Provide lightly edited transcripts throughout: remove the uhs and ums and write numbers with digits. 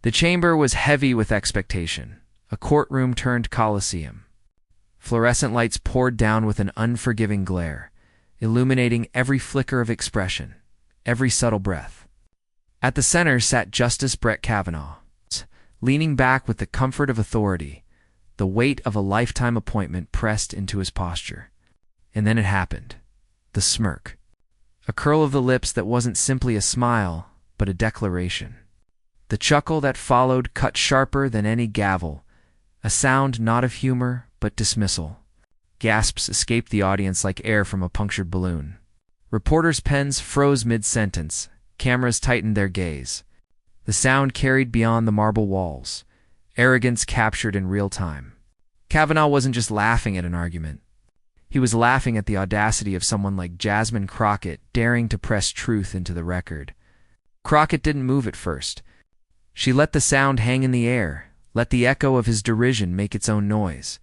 The chamber was heavy with expectation, a courtroom turned coliseum. Fluorescent lights poured down with an unforgiving glare, illuminating every flicker of expression, every subtle breath. At the center sat Justice Brett Kavanaugh, leaning back with the comfort of authority, the weight of a lifetime appointment pressed into his posture. And then it happened. The smirk. A curl of the lips that wasn't simply a smile, but a declaration. The chuckle that followed cut sharper than any gavel, a sound not of humor, but dismissal. Gasps escaped the audience like air from a punctured balloon. Reporters' pens froze mid-sentence. Cameras tightened their gaze. The sound carried beyond the marble walls. Arrogance captured in real time. Kavanaugh wasn't just laughing at an argument. He was laughing at the audacity of someone like Jasmine Crockett daring to press truth into the record. Crockett didn't move at first. She let the sound hang in the air, let the echo of his derision make its own noise.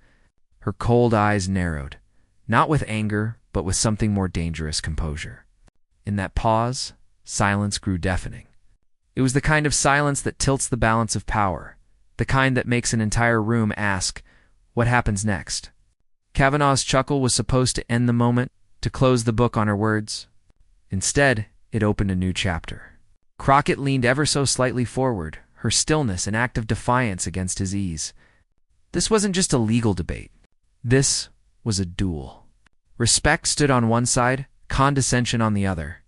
Her cold eyes narrowed, not with anger, but with something more dangerous composure. In that pause, silence grew deafening. It was the kind of silence that tilts the balance of power, the kind that makes an entire room ask, what happens next? Kavanaugh's chuckle was supposed to end the moment, to close the book on her words. Instead, it opened a new chapter. Crockett leaned ever so slightly forward, her stillness an act of defiance against his ease. This wasn't just a legal debate. This was a duel. Respect stood on one side, condescension on the other.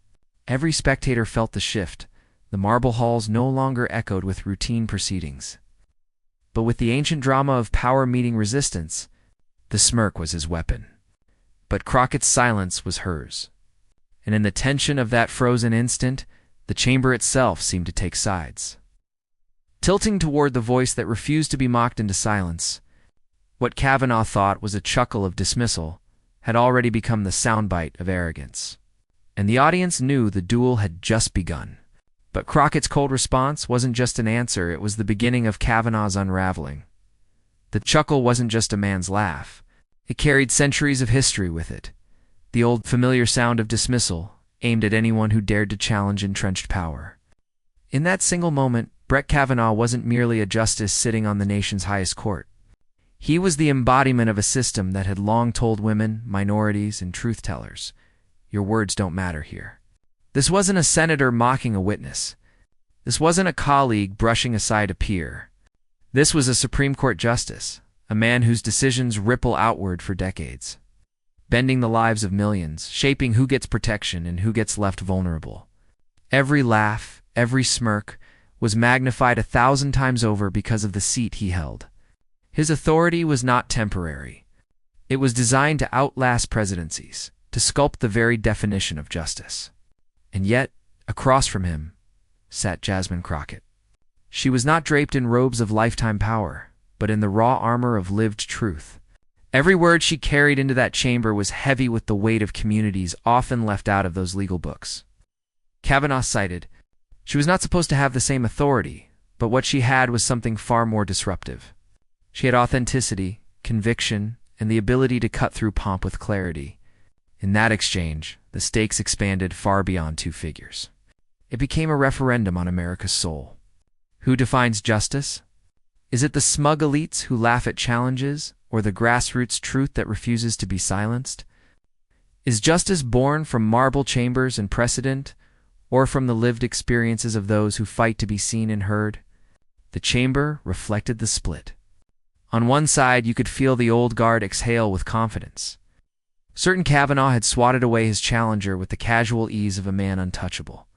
Every spectator felt the shift. The marble halls no longer echoed with routine proceedings. But with the ancient drama of power meeting resistance, the smirk was his weapon. But Crockett's silence was hers. And in the tension of that frozen instant, the chamber itself seemed to take sides. Tilting toward the voice that refused to be mocked into silence, what Kavanaugh thought was a chuckle of dismissal had already become the soundbite of arrogance. And the audience knew the duel had just begun. But Crockett's cold response wasn't just an answer, it was the beginning of Kavanaugh's unraveling. The chuckle wasn't just a man's laugh. It carried centuries of history with it. The old familiar sound of dismissal, aimed at anyone who dared to challenge entrenched power. In that single moment, Brett Kavanaugh wasn't merely a justice sitting on the nation's highest court. He was the embodiment of a system that had long told women, minorities, and truth-tellers, your words don't matter here. This wasn't a senator mocking a witness. This wasn't a colleague brushing aside a peer. This was a Supreme Court justice, a man whose decisions ripple outward for decades, bending the lives of millions, shaping who gets protection and who gets left vulnerable. Every laugh, every smirk, was magnified 1,000 times over because of the seat he held. His authority was not temporary. It was designed to outlast presidencies, to sculpt the very definition of justice. And yet, across from him, sat Jasmine Crockett. She was not draped in robes of lifetime power, but in the raw armor of lived truth. Every word she carried into that chamber was heavy with the weight of communities often left out of those legal books. Kavanaugh cited, she was not supposed to have the same authority, but what she had was something far more disruptive. She had authenticity, conviction, and the ability to cut through pomp with clarity. In that exchange, the stakes expanded far beyond two figures. It became a referendum on America's soul. Who defines justice? Is it the smug elites who laugh at challenges, or the grassroots truth that refuses to be silenced? Is justice born from marble chambers and precedent, or from the lived experiences of those who fight to be seen and heard? The chamber reflected the split. On one side, you could feel the old guard exhale with confidence. Certain Kavanaugh had swatted away his challenger with the casual ease of a man untouchable.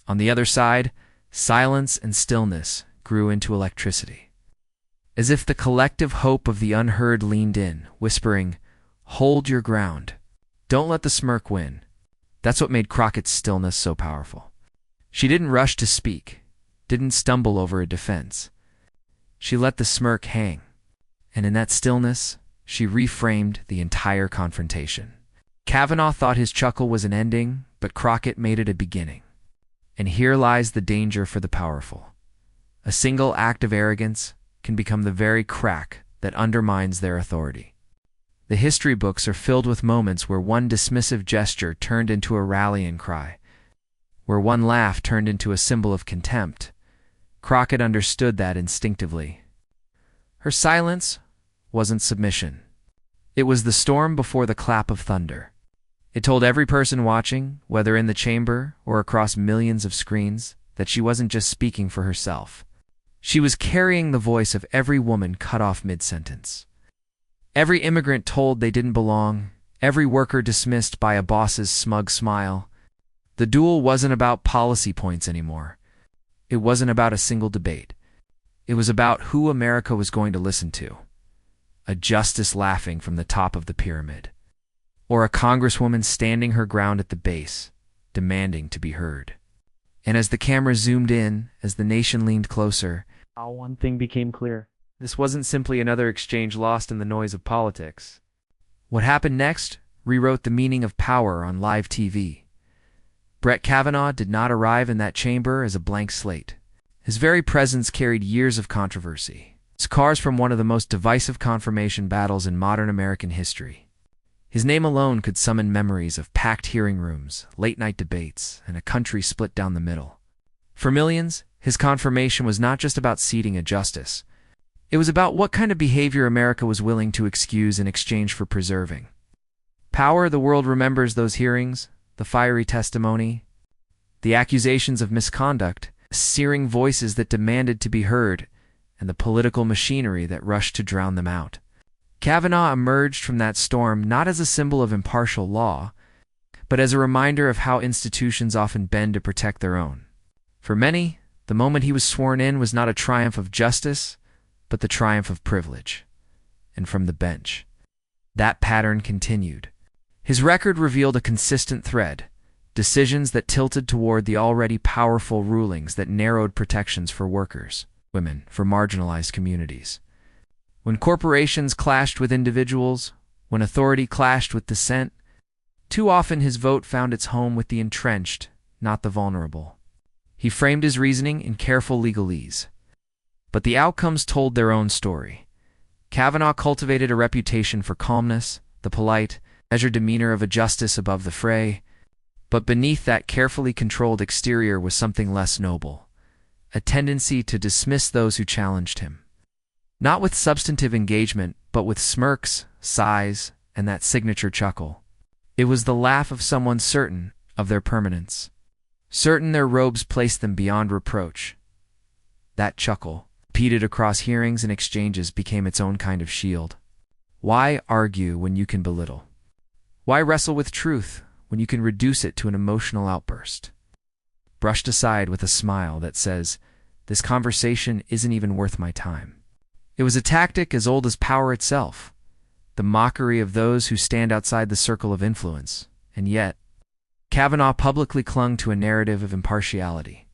On the other side, silence and stillness grew into electricity. As if the collective hope of the unheard leaned in, whispering, "Hold your ground. Don't let the smirk win." That's what made Crockett's stillness so powerful. She didn't rush to speak, didn't stumble over a defense. She let the smirk hang, and in that stillness, she reframed the entire confrontation. Kavanaugh thought his chuckle was an ending, but Crockett made it a beginning. And here lies the danger for the powerful. A single act of arrogance can become the very crack that undermines their authority. The history books are filled with moments where one dismissive gesture turned into a rallying cry, where one laugh turned into a symbol of contempt, Crockett understood that instinctively. Her silence wasn't submission. It was the storm before the clap of thunder. It told every person watching, whether in the chamber or across millions of screens, that she wasn't just speaking for herself. She was carrying the voice of every woman cut off mid-sentence. Every immigrant told they didn't belong, every worker dismissed by a boss's smug smile. The duel wasn't about policy points anymore. It wasn't about a single debate. It was about who America was going to listen to. A justice laughing from the top of the pyramid. Or a congresswoman standing her ground at the base, demanding to be heard. And as the camera zoomed in, as the nation leaned closer, one thing became clear. This wasn't simply another exchange lost in the noise of politics. What happened next rewrote the meaning of power on live TV. Brett Kavanaugh did not arrive in that chamber as a blank slate. His very presence carried years of controversy, scars from one of the most divisive confirmation battles in modern American history. His name alone could summon memories of packed hearing rooms, late-night debates, and a country split down the middle. For millions, his confirmation was not just about seating a justice. It was about what kind of behavior America was willing to excuse in exchange for preserving. Power, the world remembers those hearings, the fiery testimony, the accusations of misconduct, searing voices that demanded to be heard, and the political machinery that rushed to drown them out. Kavanaugh emerged from that storm not as a symbol of impartial law, but as a reminder of how institutions often bend to protect their own. For many, the moment he was sworn in was not a triumph of justice, but the triumph of privilege. And from the bench, that pattern continued. His record revealed a consistent thread, decisions that tilted toward the already powerful rulings that narrowed protections for workers, women, for marginalized communities. When corporations clashed with individuals, when authority clashed with dissent, too often his vote found its home with the entrenched, not the vulnerable. He framed his reasoning in careful legalese. But the outcomes told their own story. Kavanaugh cultivated a reputation for calmness, the polite, measured demeanor of a justice above the fray, but beneath that carefully controlled exterior was something less noble, a tendency to dismiss those who challenged him. Not with substantive engagement, but with smirks, sighs, and that signature chuckle. It was the laugh of someone certain of their permanence, certain their robes placed them beyond reproach. That chuckle, repeated across hearings and exchanges, became its own kind of shield. Why argue when you can belittle? Why wrestle with truth when you can reduce it to an emotional outburst? Brushed aside with a smile that says, "This conversation isn't even worth my time." It was a tactic as old as power itself, the mockery of those who stand outside the circle of influence. And yet, Kavanaugh publicly clung to a narrative of impartiality.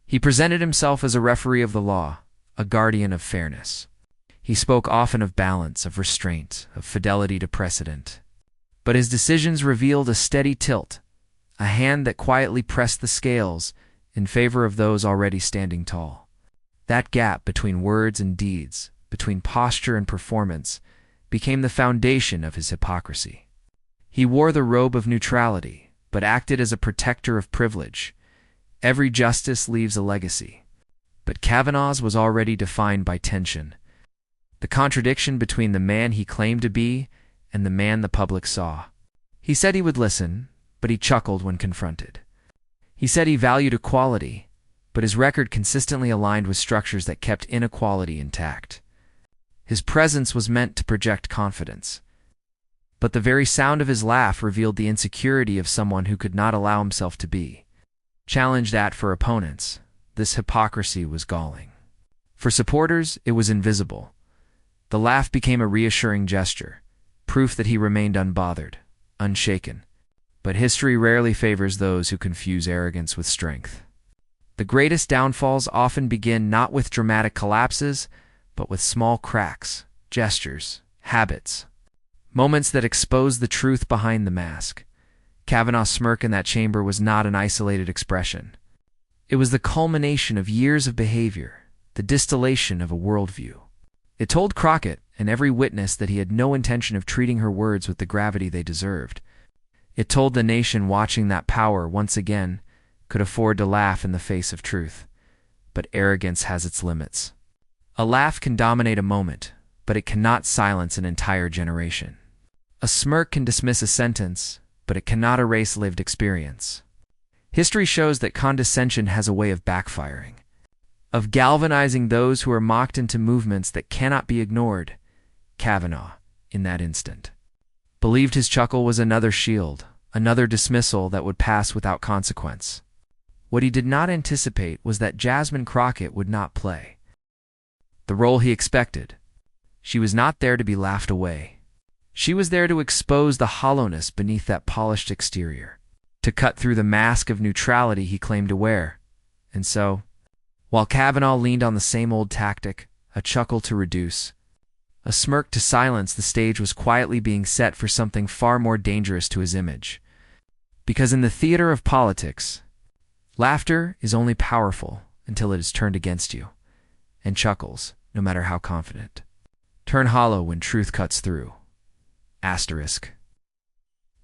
He presented himself as a referee of the law, a guardian of fairness. He spoke often of balance, of restraint, of fidelity to precedent. But his decisions revealed a steady tilt, a hand that quietly pressed the scales in favor of those already standing tall. That gap between words and deeds, between posture and performance, became the foundation of his hypocrisy. He wore the robe of neutrality, but acted as a protector of privilege. Every justice leaves a legacy. But Kavanaugh's was already defined by tension. The contradiction between the man he claimed to be and the man the public saw. He said he would listen, but he chuckled when confronted. He said he valued equality, but his record consistently aligned with structures that kept inequality intact. His presence was meant to project confidence, but the very sound of his laugh revealed the insecurity of someone who could not allow himself to be challenged at. For opponents, this hypocrisy was galling. For supporters, it was invisible. The laugh became a reassuring gesture, proof that he remained unbothered, unshaken. But history rarely favors those who confuse arrogance with strength. The greatest downfalls often begin not with dramatic collapses, but with small cracks, gestures, habits, moments that expose the truth behind the mask. Kavanaugh's smirk in that chamber was not an isolated expression. It was the culmination of years of behavior, the distillation of a worldview. It told Crockett and every witness that he had no intention of treating her words with the gravity they deserved. It told the nation watching that power once again could afford to laugh in the face of truth. but arrogance has its limits. A laugh can dominate a moment, but it cannot silence an entire generation. A smirk can dismiss a sentence, but it cannot erase lived experience. History shows that condescension has a way of backfiring, of galvanizing those who are mocked into movements that cannot be ignored. Kavanaugh, in that instant, believed his chuckle was another shield, another dismissal that would pass without consequence. What he did not anticipate was that Jasmine Crockett would not play the role he expected. She was not there to be laughed away. She was there to expose the hollowness beneath that polished exterior, to cut through the mask of neutrality he claimed to wear. And so, while Kavanaugh leaned on the same old tactic, a chuckle to reduce, a smirk to silence, the stage was quietly being set for something far more dangerous to his image. Because in the theater of politics, laughter is only powerful until it is turned against you, and chuckles, no matter how confident, turn hollow when truth cuts through. Asterisk.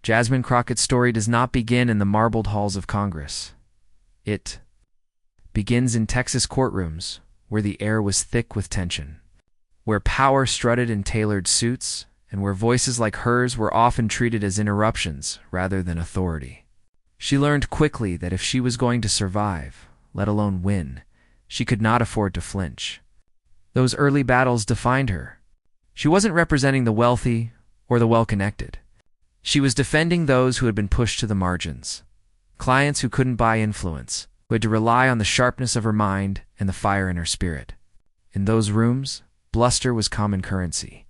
Jasmine Crockett's story does not begin in the marbled halls of Congress. It begins in Texas courtrooms, where the air was thick with tension, where power strutted in tailored suits, and where voices like hers were often treated as interruptions rather than authority. She learned quickly that if she was going to survive, let alone win, she could not afford to flinch. Those early battles defined her. She wasn't representing the wealthy or the well-connected. She was defending those who had been pushed to the margins, clients who couldn't buy influence, who had to rely on the sharpness of her mind and the fire in her spirit. In those rooms, bluster was common currency.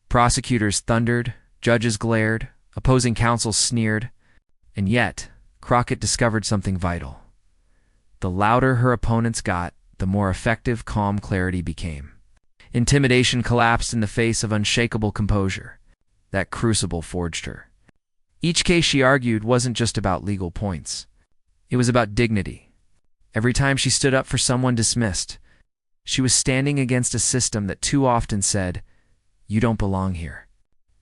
Prosecutors thundered, judges glared, opposing counsel sneered, and yet Crockett discovered something vital. The louder her opponents got, the more effective calm clarity became. Intimidation collapsed in the face of unshakable composure. That crucible forged her. Each case she argued wasn't just about legal points. It was about dignity. Every time she stood up for someone dismissed, she was standing against a system that too often said, "You don't belong here."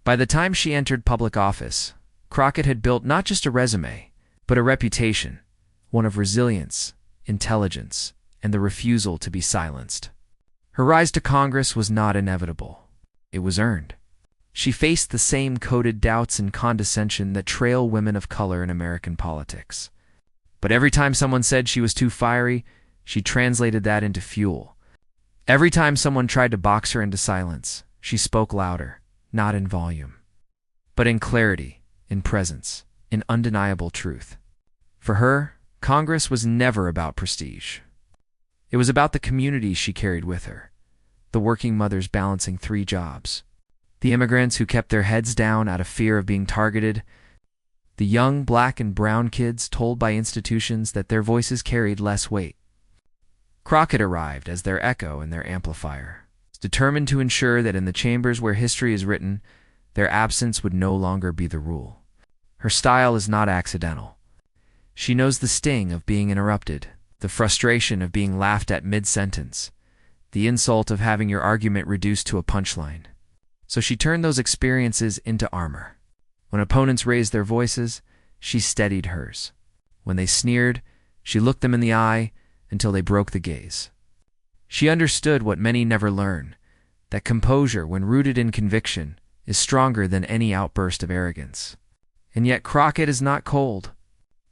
By the time she entered public office, Crockett had built not just a resume, but a reputation, one of resilience, intelligence, and the refusal to be silenced. Her rise to Congress was not inevitable. It was earned. She faced the same coded doubts and condescension that trail women of color in American politics. But every time someone said she was too fiery, she translated that into fuel. Every time someone tried to box her into silence, she spoke louder, not in volume, but in clarity, in presence, in undeniable truth. For her, Congress was never about prestige. It was about the community she carried with her, the working mothers balancing 3 jobs, the immigrants who kept their heads down out of fear of being targeted, the young black and brown kids told by institutions that their voices carried less weight. Crockett arrived as their echo and their amplifier, determined to ensure that in the chambers where history is written, their absence would no longer be the rule. Her style is not accidental. She knows the sting of being interrupted, the frustration of being laughed at mid-sentence, the insult of having your argument reduced to a punchline. So she turned those experiences into armor. When opponents raised their voices, she steadied hers. When they sneered, she looked them in the eye until they broke the gaze. She understood what many never learn, that composure, when rooted in conviction, is stronger than any outburst of arrogance. And yet Crockett is not cold.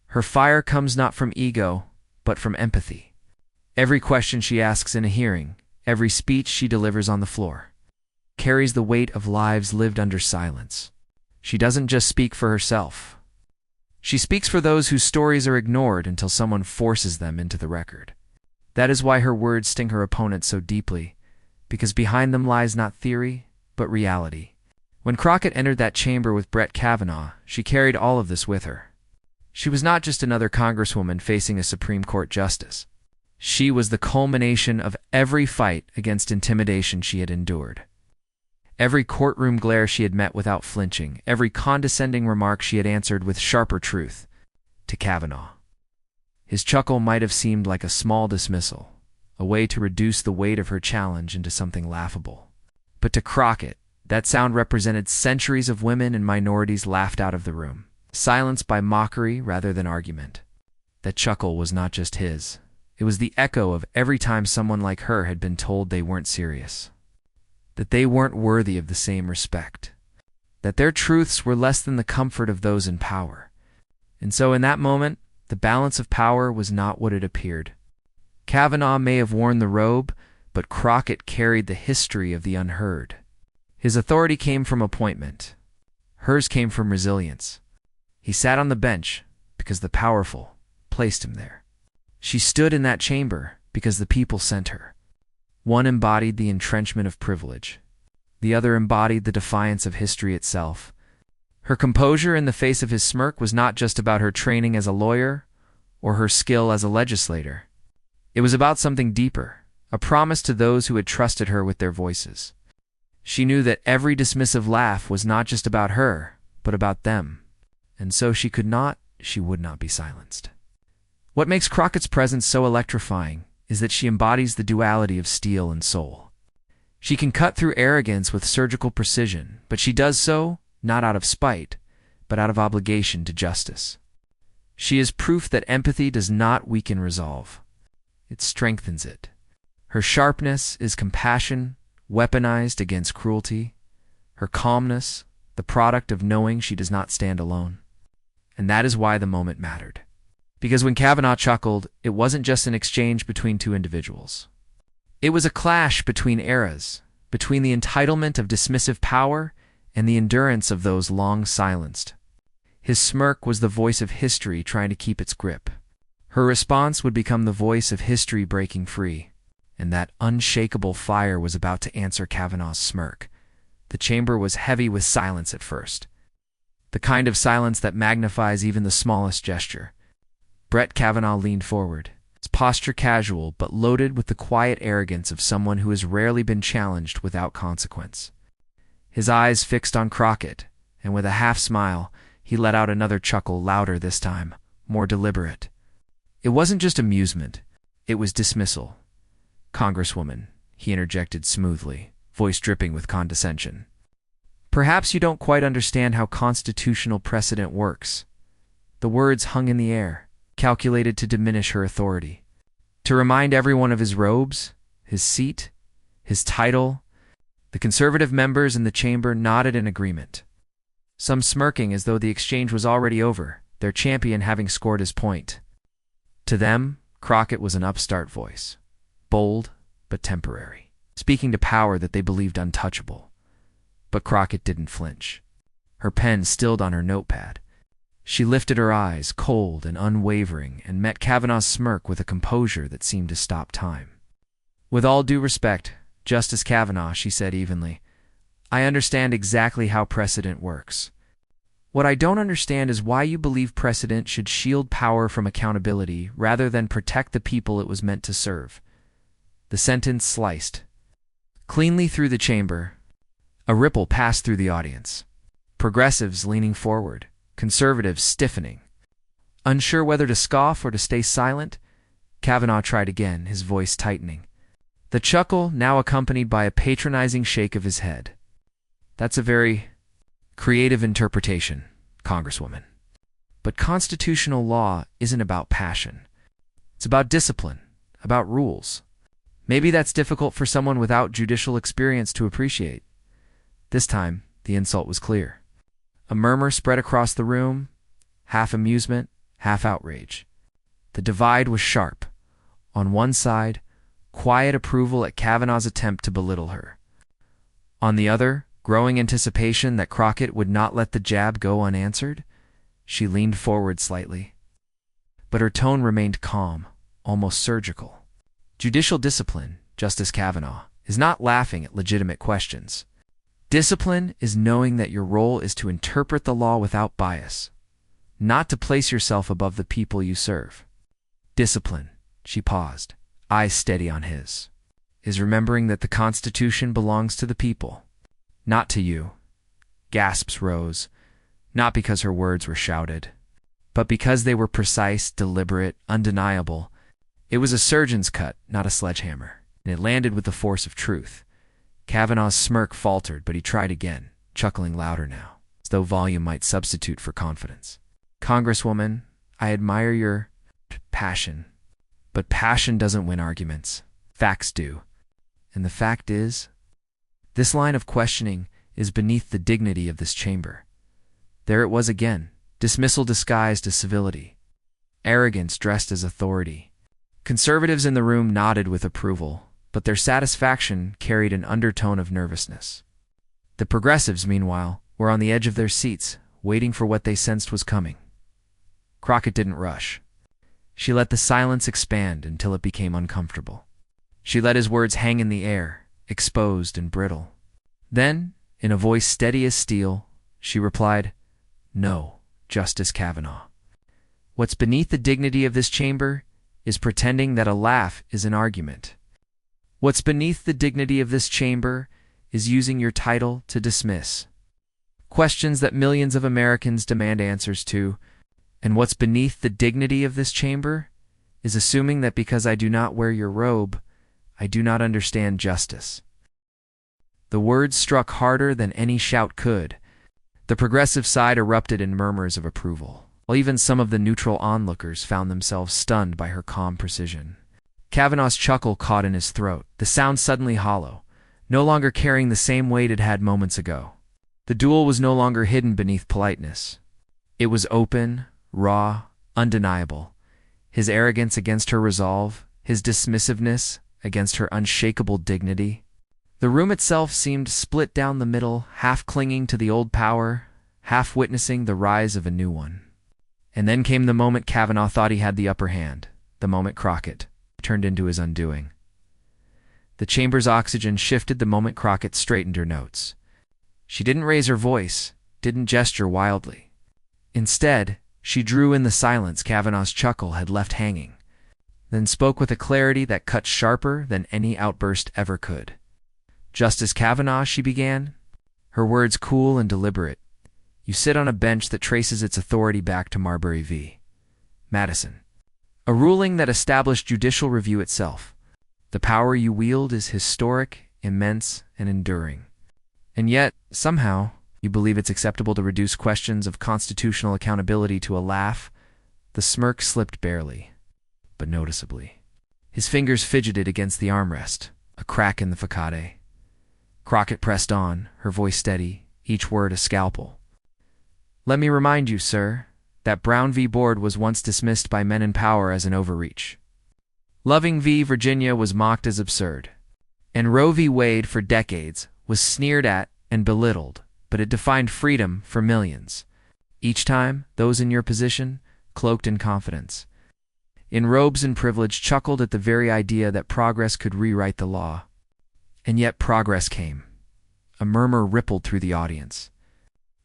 Her fire comes not from ego, but from empathy. Every question she asks in a hearing, every speech she delivers on the floor, carries the weight of lives lived under silence. She doesn't just speak for herself. She speaks for those whose stories are ignored until someone forces them into the record. That is why her words sting her opponents so deeply, because behind them lies not theory, but reality. When Crockett entered that chamber with Brett Kavanaugh, she carried all of this with her. She was not just another Congresswoman facing a Supreme Court justice. She was the culmination of every fight against intimidation she had endured. Every courtroom glare she had met without flinching, every condescending remark she had answered with sharper truth. To Kavanaugh, his chuckle might have seemed like a small dismissal, a way to reduce the weight of her challenge into something laughable. But to Crockett, that sound represented centuries of women and minorities laughed out of the room, silenced by mockery rather than argument. That chuckle was not just his. It was the echo of every time someone like her had been told they weren't serious, that they weren't worthy of the same respect, that their truths were less than the comfort of those in power. And so in that moment, the balance of power was not what it appeared. Kavanaugh may have worn the robe, but Crockett carried the history of the unheard. His authority came from appointment. Hers came from resilience. He sat on the bench because the powerful placed him there. She stood in that chamber because the people sent her. One embodied the entrenchment of privilege. The other embodied the defiance of history itself. Her composure in the face of his smirk was not just about her training as a lawyer or her skill as a legislator. It was about something deeper, a promise to those who had trusted her with their voices. She knew that every dismissive laugh was not just about her, but about them, and so she would not be silenced. What makes Crockett's presence so electrifying is that she embodies the duality of steel and soul. She can cut through arrogance with surgical precision, but she does so not out of spite, but out of obligation to justice. She is proof that empathy does not weaken resolve. It strengthens it. Her sharpness is compassion weaponized against cruelty. Her calmness, the product of knowing she does not stand alone. And that is why the moment mattered. Because when Kavanaugh chuckled, it wasn't just an exchange between two individuals. It was a clash between eras, between the entitlement of dismissive power and the endurance of those long silenced. His smirk was the voice of history trying to keep its grip. Her response would become the voice of history breaking free, and that unshakable fire was about to answer Kavanaugh's smirk. The chamber was heavy with silence at first, the kind of silence that magnifies even the smallest gesture. Brett Kavanaugh leaned forward, his posture casual but loaded with the quiet arrogance of someone who has rarely been challenged without consequence. His eyes fixed on Crockett, and with a half-smile, he let out another chuckle, louder this time, more deliberate. It wasn't just amusement, it was dismissal. "Congresswoman," he interjected smoothly, voice dripping with condescension. "Perhaps you don't quite understand how constitutional precedent works." The words hung in the air, calculated to diminish her authority. To remind everyone of his robes, his seat, his title. The conservative members in the chamber nodded in agreement, some smirking as though the exchange was already over, their champion having scored his point. To them, Crockett was an upstart voice, bold but temporary, speaking to power that they believed untouchable. But Crockett didn't flinch. Her pen stilled on her notepad. She lifted her eyes, cold and unwavering, and met Kavanaugh's smirk with a composure that seemed to stop time. "With all due respect, Justice Kavanaugh," she said evenly, "I understand exactly how precedent works. What I don't understand is why you believe precedent should shield power from accountability rather than protect the people it was meant to serve." The sentence sliced cleanly through the chamber. A ripple passed through the audience. Progressives leaning forward, conservatives stiffening. Unsure whether to scoff or to stay silent, Kavanaugh tried again, his voice tightening. The chuckle now accompanied by a patronizing shake of his head. "That's a very creative interpretation, Congresswoman. But constitutional law isn't about passion. It's about discipline, about rules. Maybe that's difficult for someone without judicial experience to appreciate." This time, the insult was clear. A murmur spread across the room, half amusement, half outrage. The divide was sharp. On one side, quiet approval at Kavanaugh's attempt to belittle her. On the other, growing anticipation that Crockett would not let the jab go unanswered. She leaned forward slightly, but her tone remained calm, almost surgical. Judicial discipline, Justice Kavanaugh, is not laughing at legitimate questions. Discipline is knowing that your role is to interpret the law without bias, not to place yourself above the people you serve. Discipline, she paused, eyes steady on his, is remembering that the Constitution belongs to the people, not to you. Gasps rose, not because her words were shouted, but because they were precise, deliberate, undeniable. It was a surgeon's cut, not a sledgehammer, and it landed with the force of truth. Kavanaugh's smirk faltered, but he tried again, chuckling louder now, as though volume might substitute for confidence. "Congresswoman, I admire your passion, But passion doesn't win arguments. Facts do. And the fact is, this line of questioning is beneath the dignity of this chamber. There it was again, dismissal disguised as civility, arrogance dressed as authority. Conservatives in the room nodded with approval, but their satisfaction carried an undertone of nervousness. The progressives, meanwhile, were on the edge of their seats, waiting for what they sensed was coming. Crockett didn't rush. She let the silence expand until it became uncomfortable. She let his words hang in the air, exposed and brittle. Then, in a voice steady as steel, she replied, "No, Justice Kavanaugh. What's beneath the dignity of this chamber is pretending that a laugh is an argument. What's beneath the dignity of this chamber is using your title to dismiss questions that millions of Americans demand answers to. And what's beneath the dignity of this chamber is assuming that because I do not wear your robe, I do not understand justice." The words struck harder than any shout could. The progressive side erupted in murmurs of approval, while even some of the neutral onlookers found themselves stunned by her calm precision. Kavanaugh's chuckle caught in his throat, the sound suddenly hollow, no longer carrying the same weight it had moments ago. The duel was no longer hidden beneath politeness. It was open, raw, undeniable. His arrogance against her resolve, his dismissiveness against her unshakable dignity. The room itself seemed split down the middle, half clinging to the old power, half witnessing the rise of a new one. And then came the moment Kavanaugh thought he had the upper hand, the moment Crockett turned into his undoing. The chamber's oxygen shifted the moment Crockett straightened her notes. She didn't raise her voice, didn't gesture wildly. Instead, she drew in the silence Kavanaugh's chuckle had left hanging, then spoke with a clarity that cut sharper than any outburst ever could. "Justice Kavanaugh," she began, her words cool and deliberate, "you sit on a bench that traces its authority back to Marbury v. Madison, a ruling that established judicial review itself. The power you wield is historic, immense, and enduring. And yet, somehow, you believe it's acceptable to reduce questions of constitutional accountability to a laugh." The smirk slipped barely, but noticeably. His fingers fidgeted against the armrest, a crack in the facade. Crockett pressed on, her voice steady, each word a scalpel. "Let me remind you, sir, that Brown v. Board was once dismissed by men in power as an overreach. Loving v. Virginia was mocked as absurd. And Roe v. Wade for decades was sneered at and belittled, but it defined freedom for millions. Each time, those in your position, cloaked in confidence, in robes and privilege, chuckled at the very idea that progress could rewrite the law. And yet progress came. A murmur rippled through the audience.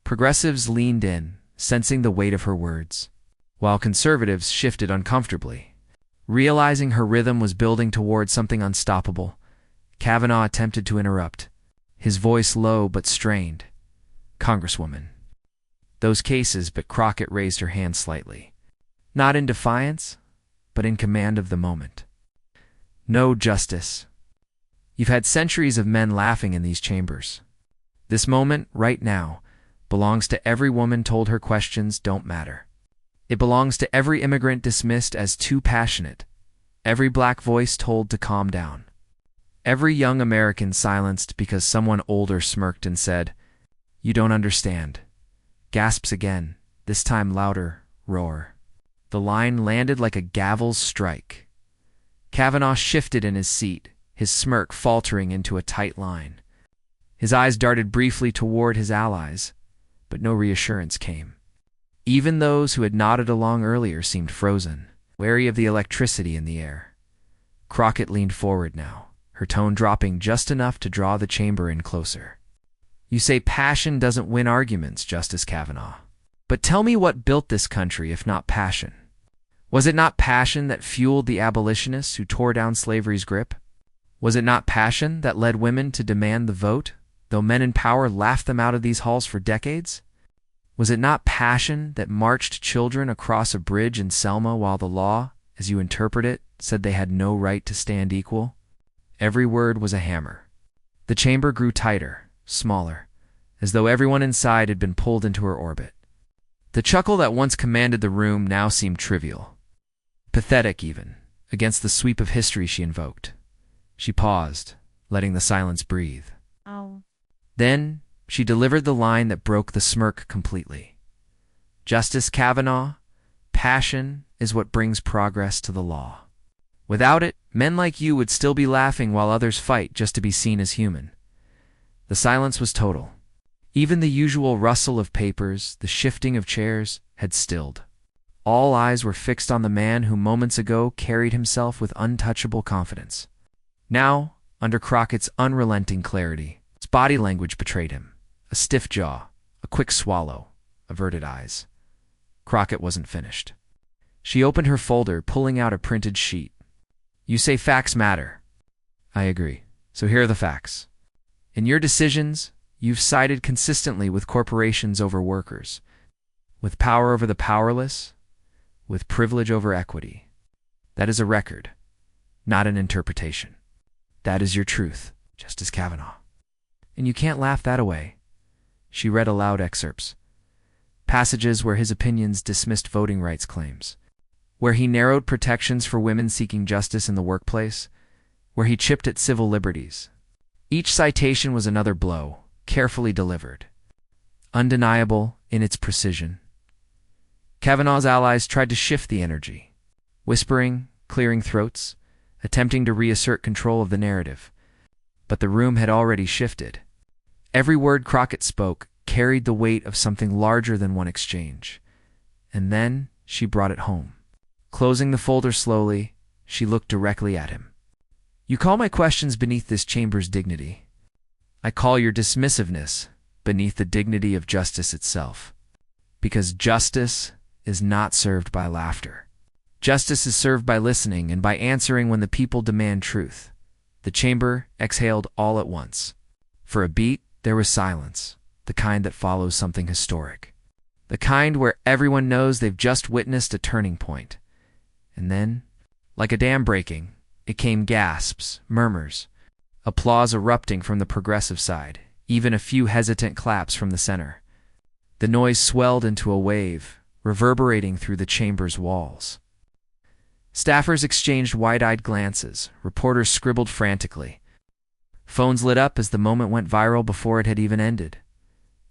Progressives leaned in, sensing the weight of her words, while conservatives shifted uncomfortably. Realizing her rhythm was building toward something unstoppable, Kavanaugh attempted to interrupt, his voice low but strained. "Congresswoman." Those cases, but Crockett raised her hand slightly. Not in defiance, but in command of the moment. "No, Justice. You've had centuries of men laughing in these chambers. This moment, right now, belongs to every woman told her questions don't matter. It belongs to every immigrant dismissed as too passionate, every black voice told to calm down, every young American silenced because someone older smirked and said, 'You don't understand.' Gasps again, this time louder, roar. The line landed like a gavel's strike. Kavanaugh shifted in his seat, his smirk faltering into a tight line. His eyes darted briefly toward his allies, but no reassurance came. Even those who had nodded along earlier seemed frozen, wary of the electricity in the air. Crockett leaned forward now, her tone dropping just enough to draw the chamber in closer. "You say passion doesn't win arguments, Justice Kavanaugh. But tell me what built this country if not passion? Was it not passion that fueled the abolitionists who tore down slavery's grip? Was it not passion that led women to demand the vote, though men in power laughed them out of these halls for decades? Was it not passion that marched children across a bridge in Selma while the law, as you interpret it, said they had no right to stand equal?" Every word was a hammer. The chamber grew tighter, smaller, as though everyone inside had been pulled into her orbit. The chuckle that once commanded the room now seemed trivial, pathetic even, against the sweep of history she invoked. She paused, letting the silence breathe. Oh. Then she delivered the line that broke the smirk completely. Justice Kavanaugh, passion is what brings progress to the law. Without it, men like you would still be laughing while others fight just to be seen as human. The silence was total. Even the usual rustle of papers, the shifting of chairs, had stilled. All eyes were fixed on the man who moments ago carried himself with untouchable confidence. Now, under Crockett's unrelenting clarity, his body language betrayed him. A stiff jaw, a quick swallow, averted eyes. Crockett wasn't finished. She opened her folder, pulling out a printed sheet. "You say facts matter." "I agree. So here are the facts. In your decisions, you've sided consistently with corporations over workers, with power over the powerless, with privilege over equity. That is a record, not an interpretation. That is your truth, Justice Kavanaugh. And you can't laugh that away." She read aloud excerpts. Passages where his opinions dismissed voting rights claims, where he narrowed protections for women seeking justice in the workplace, where he chipped at civil liberties. Each citation was another blow, carefully delivered, undeniable in its precision. Kavanaugh's allies tried to shift the energy, whispering, clearing throats, attempting to reassert control of the narrative. But the room had already shifted. Every word Crockett spoke carried the weight of something larger than one exchange. And then she brought it home. Closing the folder slowly, she looked directly at him. "You call my questions beneath this chamber's dignity. I call your dismissiveness beneath the dignity of justice itself. Because justice is not served by laughter. Justice is served by listening and by answering when the people demand truth." The chamber exhaled all at once. For a beat, there was silence, the kind that follows something historic. The kind where everyone knows they've just witnessed a turning point. And then, like a dam breaking, it came gasps, murmurs, applause erupting from the progressive side, even a few hesitant claps from the center. The noise swelled into a wave, reverberating through the chamber's walls. Staffers exchanged wide-eyed glances, reporters scribbled frantically. Phones lit up as the moment went viral before it had even ended.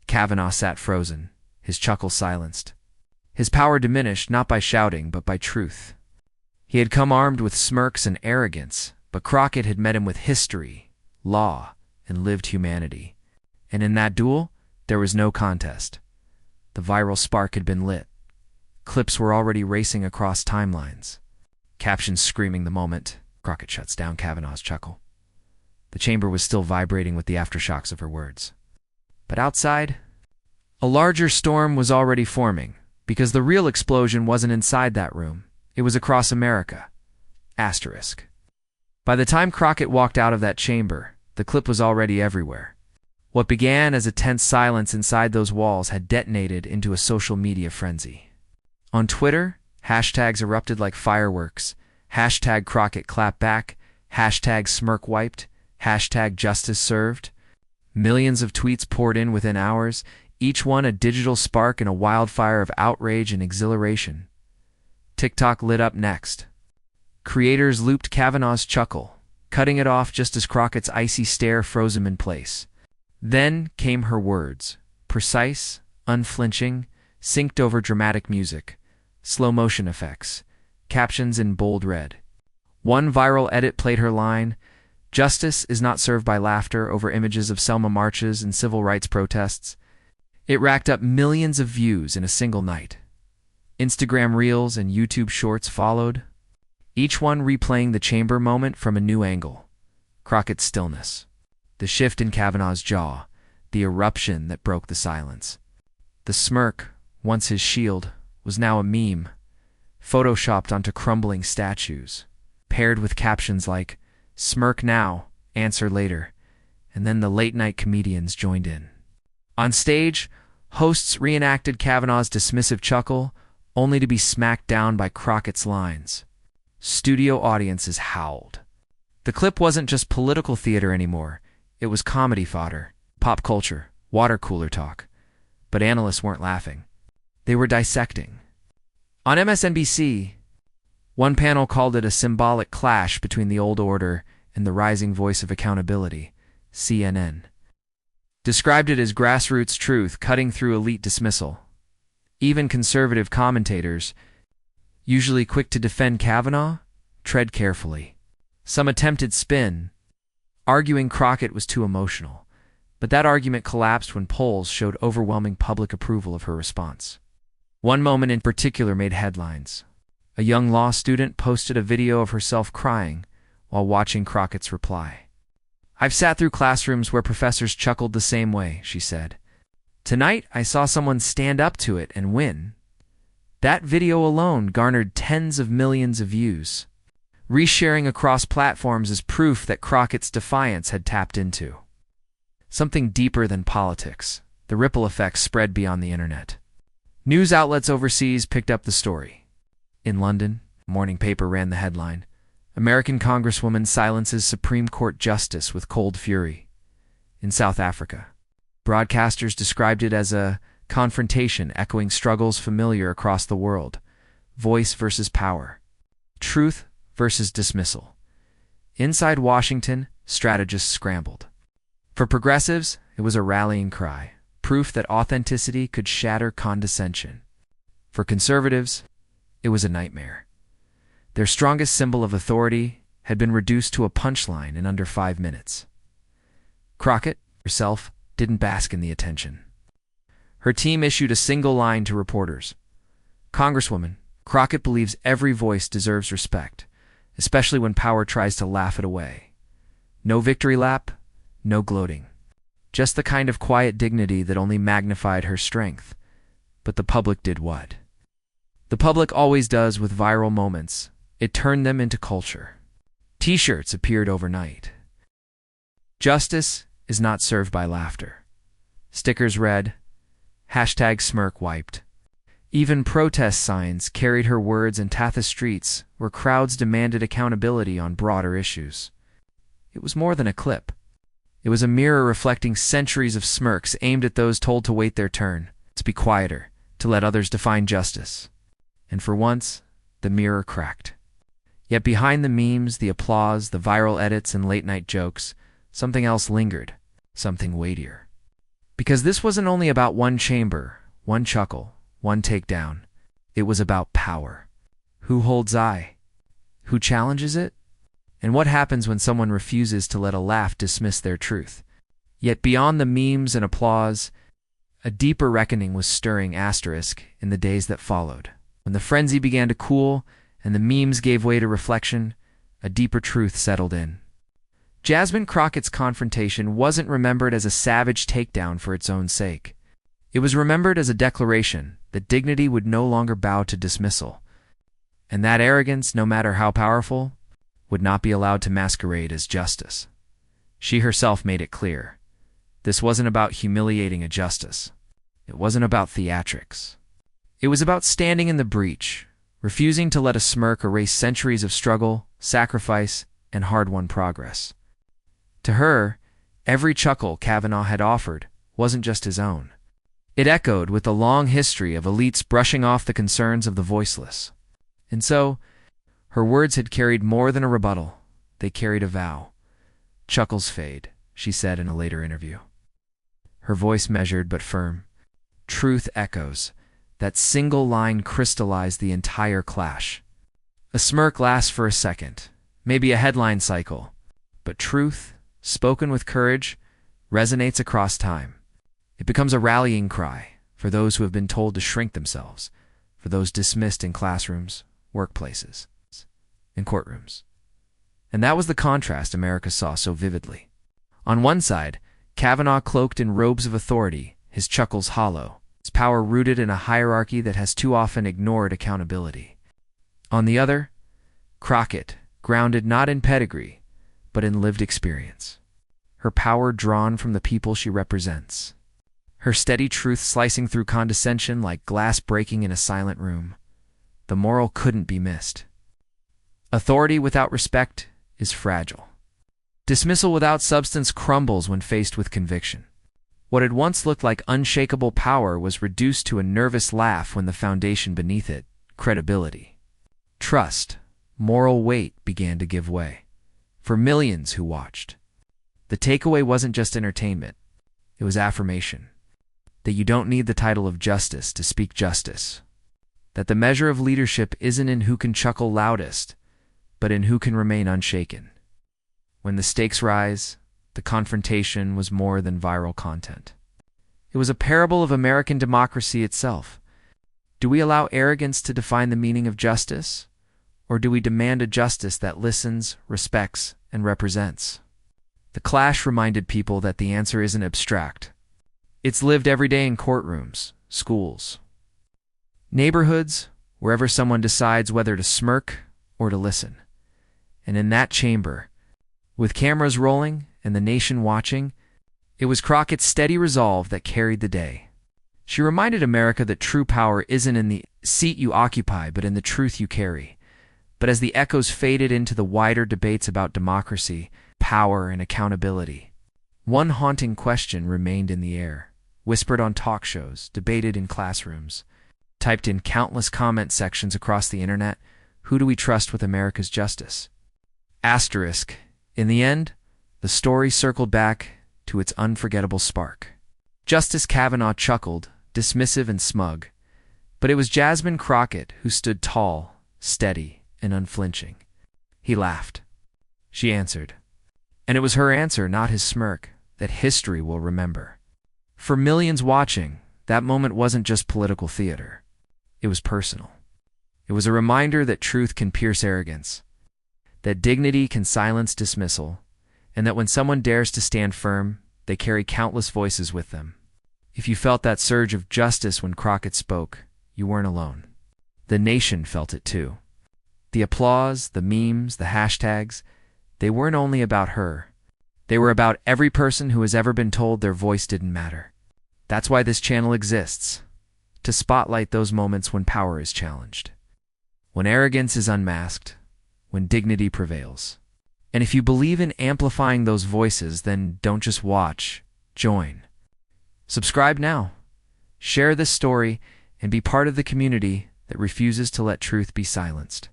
Kavanaugh sat frozen, his chuckle silenced. His power diminished not by shouting, but by truth. He had come armed with smirks and arrogance, but Crockett had met him with history, law, and lived humanity. And in that duel, there was no contest. The viral spark had been lit. Clips were already racing across timelines. Captions screaming the moment. Crockett shuts down Kavanaugh's chuckle. The chamber was still vibrating with the aftershocks of her words. But outside, a larger storm was already forming, because the real explosion wasn't inside that room. It was across America. Asterisk. By the time Crockett walked out of that chamber, the clip was already everywhere. What began as a tense silence inside those walls had detonated into a social media frenzy. On Twitter, hashtags erupted like fireworks. Hashtag Crockett clapback, hashtag smirk wiped, hashtag justice served. Millions of tweets poured in within hours, each one a digital spark in a wildfire of outrage and exhilaration. TikTok lit up next. Creators looped Kavanaugh's chuckle, cutting it off just as Crockett's icy stare froze him in place. Then came her words, precise, unflinching, synced over dramatic music, slow motion effects, captions in bold red. One viral edit played her line, "Justice is not served by laughter," over images of Selma marches and civil rights protests. It racked up millions of views in a single night. Instagram Reels and YouTube Shorts followed, each one replaying the chamber moment from a new angle. Crockett's stillness, the shift in Kavanaugh's jaw, the eruption that broke the silence. The smirk, once his shield, was now a meme, photoshopped onto crumbling statues, paired with captions like, "Smirk now, answer later," and then the late-night comedians joined in. On stage, hosts reenacted Kavanaugh's dismissive chuckle, only to be smacked down by Crockett's lines. Studio audiences howled. The clip wasn't just political theater anymore. It was comedy fodder, pop culture, water cooler talk. But analysts weren't laughing. They were dissecting. On MSNBC, One panel called it a symbolic clash between the old order and the rising voice of accountability, CNN. Described it as grassroots truth cutting through elite dismissal. Even conservative commentators, usually quick to defend Kavanaugh, tread carefully. Some attempted spin, arguing Crockett was too emotional, but that argument collapsed when polls showed overwhelming public approval of her response. One moment in particular made headlines. A young law student posted a video of herself crying while watching Crockett's reply. "I've sat through classrooms where professors chuckled the same way," she said. "Tonight, I saw someone stand up to it and win." That video alone garnered tens of millions of views, resharing across platforms as proof that Crockett's defiance had tapped into something deeper than politics. The ripple effects spread beyond the internet. News outlets overseas picked up the story. In London, a morning paper ran the headline, "American Congresswoman silences Supreme Court Justice with cold fury." In South Africa, broadcasters described it as a confrontation echoing struggles familiar across the world: voice versus power, truth versus dismissal. Inside Washington, strategists scrambled. For progressives, it was a rallying cry, proof that authenticity could shatter condescension. For conservatives, it was a nightmare. Their strongest symbol of authority had been reduced to a punchline in under 5 minutes. Crockett herself didn't bask in the attention. Her team issued a single line to reporters. "Congresswoman, Crockett believes every voice deserves respect, especially when power tries to laugh it away. No victory lap, no gloating. Just the kind of quiet dignity that only magnified her strength." But the public did what? The public always does with viral moments. It turned them into culture. T-shirts appeared overnight. "Justice is not served by laughter." Stickers read, #smirk wiped. Even protest signs carried her words in Tatha streets where crowds demanded accountability on broader issues. It was more than a clip. It was a mirror reflecting centuries of smirks aimed at those told to wait their turn, to be quieter, to let others define justice. And for once, the mirror cracked. Yet behind the memes, the applause, the viral edits, and late-night jokes, something else lingered, something weightier. Because this wasn't only about one chamber, one chuckle, one takedown. It was about power. Who holds I? Who challenges it? And what happens when someone refuses to let a laugh dismiss their truth? Yet beyond the memes and applause, a deeper reckoning was stirring in the days that followed. When the frenzy began to cool and the memes gave way to reflection, a deeper truth settled in. Jasmine Crockett's confrontation wasn't remembered as a savage takedown for its own sake. It was remembered as a declaration that dignity would no longer bow to dismissal, and that arrogance, no matter how powerful, would not be allowed to masquerade as justice. She herself made it clear. This wasn't about humiliating a justice. It wasn't about theatrics. It was about standing in the breach, refusing to let a smirk erase centuries of struggle, sacrifice, and hard-won progress. To her, every chuckle Kavanaugh had offered wasn't just his own. It echoed with the long history of elites brushing off the concerns of the voiceless. And so, her words had carried more than a rebuttal. They carried a vow. "Chuckles fade," she said in a later interview. Her voice measured but firm. "Truth echoes." That single line crystallized the entire clash. A smirk lasts for a second, maybe a headline cycle, but truth, spoken with courage, resonates across time. It becomes a rallying cry for those who have been told to shrink themselves, for those dismissed in classrooms, workplaces, and courtrooms. And that was the contrast America saw so vividly. On one side, Kavanaugh cloaked in robes of authority, his chuckles hollow, his power rooted in a hierarchy that has too often ignored accountability. On the other, Crockett, grounded not in pedigree, but in lived experience. Her power drawn from the people she represents. Her steady truth slicing through condescension like glass breaking in a silent room. The moral couldn't be missed. Authority without respect is fragile. Dismissal without substance crumbles when faced with conviction. What had once looked like unshakable power was reduced to a nervous laugh when the foundation beneath it, credibility, trust, moral weight began to give way. For millions who watched, the takeaway wasn't just entertainment, it was affirmation. That you don't need the title of justice to speak justice. That the measure of leadership isn't in who can chuckle loudest, but in who can remain unshaken. When the stakes rise, the confrontation was more than viral content. It was a parable of American democracy itself. Do we allow arrogance to define the meaning of justice? Or do we demand a justice that listens, respects, and represents? The clash reminded people that the answer isn't abstract. It's lived every day in courtrooms, schools, neighborhoods, wherever someone decides whether to smirk or to listen. And in that chamber, with cameras rolling and the nation watching, it was Crockett's steady resolve that carried the day. She reminded America that true power isn't in the seat you occupy, but in the truth you carry. But as the echoes faded into the wider debates about democracy, power, and accountability, one haunting question remained in the air, whispered on talk shows, debated in classrooms, typed in countless comment sections across the internet. Who do we trust with America's justice? Asterisk. In the end, the story circled back to its unforgettable spark. Justice Kavanaugh chuckled, dismissive and smug, but it was Jasmine Crockett who stood tall, steady, and unflinching. He laughed. She answered. And it was her answer, not his smirk, that history will remember. For millions watching, that moment wasn't just political theater. It was personal. It was a reminder that truth can pierce arrogance, that dignity can silence dismissal, and that when someone dares to stand firm, they carry countless voices with them. If you felt that surge of justice when Crockett spoke, you weren't alone. The nation felt it too. The applause, the memes, the hashtags, they weren't only about her. They were about every person who has ever been told their voice didn't matter. That's why this channel exists, to spotlight those moments when power is challenged, when arrogance is unmasked, when dignity prevails. And if you believe in amplifying those voices, then don't just watch, join. Subscribe now, share this story, and be part of the community that refuses to let truth be silenced.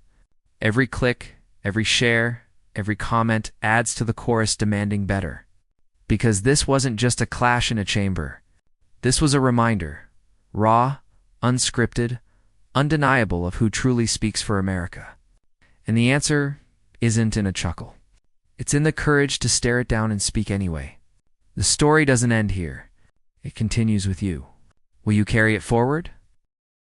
Every click, every share, every comment adds to the chorus demanding better. Because this wasn't just a clash in a chamber. This was a reminder, raw, unscripted, undeniable of who truly speaks for America. And the answer isn't in a chuckle. It's in the courage to stare it down and speak anyway. The story doesn't end here. It continues with you. Will you carry it forward?